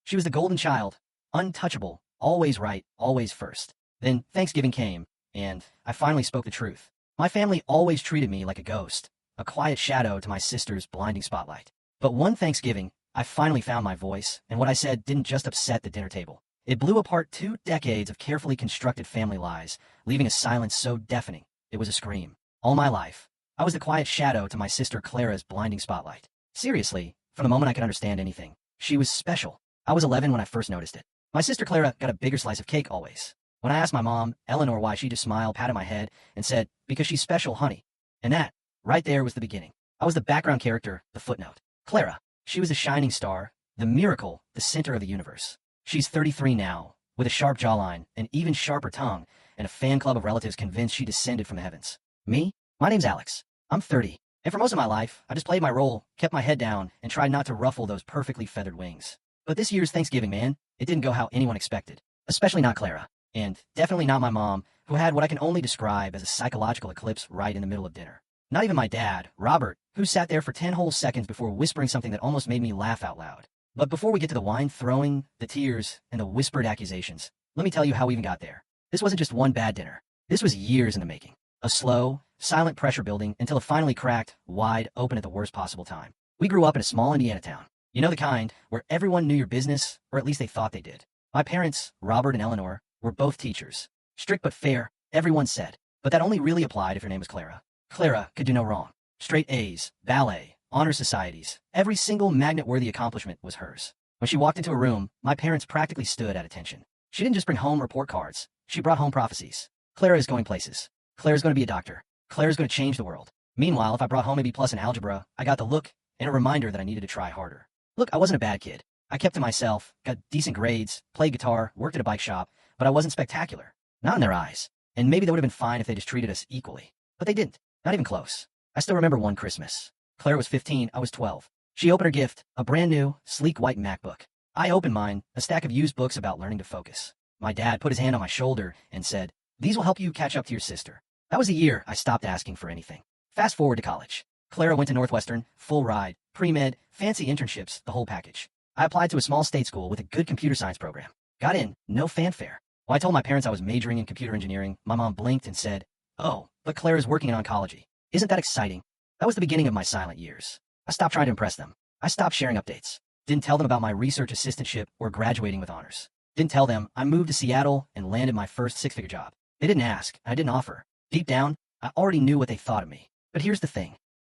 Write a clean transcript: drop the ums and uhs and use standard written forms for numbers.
She was the golden child, untouchable, always right, always first. Then Thanksgiving came, and I finally spoke the truth. My family always treated me like a ghost, a quiet shadow to my sister's blinding spotlight. But one Thanksgiving, I finally found my voice, and what I said didn't just upset the dinner table. It blew apart 2 decades of carefully constructed family lies, leaving a silence so deafening, it was a scream. All my life, I was the quiet shadow to my sister Clara's blinding spotlight. Seriously, from the moment I could understand anything, she was special. I was 11 when I first noticed it. My sister Clara got a bigger slice of cake always. When I asked my mom, Eleanor, why, she just smiled, patted my head, and said, "Because she's special, honey." And that, right there, was the beginning. I was the background character, the footnote. Clara, she was the shining star, the miracle, the center of the universe. She's 33 now, with a sharp jawline, an even sharper tongue, and a fan club of relatives convinced she descended from the heavens. Me? My name's Alex. I'm 30, and for most of my life, I just played my role, kept my head down, and tried not to ruffle those perfectly feathered wings. But this year's Thanksgiving, man, it didn't go how anyone expected. Especially not Clara. And definitely not my mom, who had what I can only describe as a psychological eclipse right in the middle of dinner. Not even my dad, Robert, who sat there for 10 whole seconds before whispering something that almost made me laugh out loud. But before we get to the wine throwing, the tears, and the whispered accusations, let me tell you how we even got there. This wasn't just one bad dinner. This was years in the making. A slow, silent pressure building until it finally cracked wide open at the worst possible time. We grew up in a small Indiana town. You know, the kind where everyone knew your business, or at least they thought they did. My parents, Robert and Eleanor, were both teachers. Strict but fair, everyone said. But that only really applied if your name was Clara. Clara could do no wrong. Straight A's, ballet, honor societies, every single magnet-worthy accomplishment was hers. When she walked into a room, my parents practically stood at attention. She didn't just bring home report cards. She brought home prophecies. Clara is going places. Clara's going to be a doctor. Clara's going to change the world. Meanwhile, if I brought home a B+ in algebra, I got the look and a reminder that I needed to try harder. Look, I wasn't a bad kid. I kept to myself, got decent grades, played guitar, worked at a bike shop, but I wasn't spectacular. Not in their eyes. And maybe that would have been fine if they just treated us equally. But they didn't. Not even close. I still remember one Christmas. Clara was 15, I was 12. She opened her gift, a brand new, sleek white MacBook. I opened mine, a stack of used books about learning to focus. My dad put his hand on my shoulder and said, "These will help you catch up to your sister." That was the year I stopped asking for anything. Fast forward to college. Clara went to Northwestern, full ride, pre-med, fancy internships, the whole package. I applied to a small state school with a good computer science program. Got in, no fanfare. When I told my parents I was majoring in computer engineering, my mom blinked and said, "Oh, but Clara's working in oncology. Isn't that exciting?" That was the beginning of my silent years. I stopped trying to impress them. I stopped sharing updates. Didn't tell them about my research assistantship or graduating with honors. Didn't tell them I moved to Seattle and landed my first 6-figure job. They didn't ask, and I didn't offer. Deep down, I already knew what they thought of me. But here's the thing.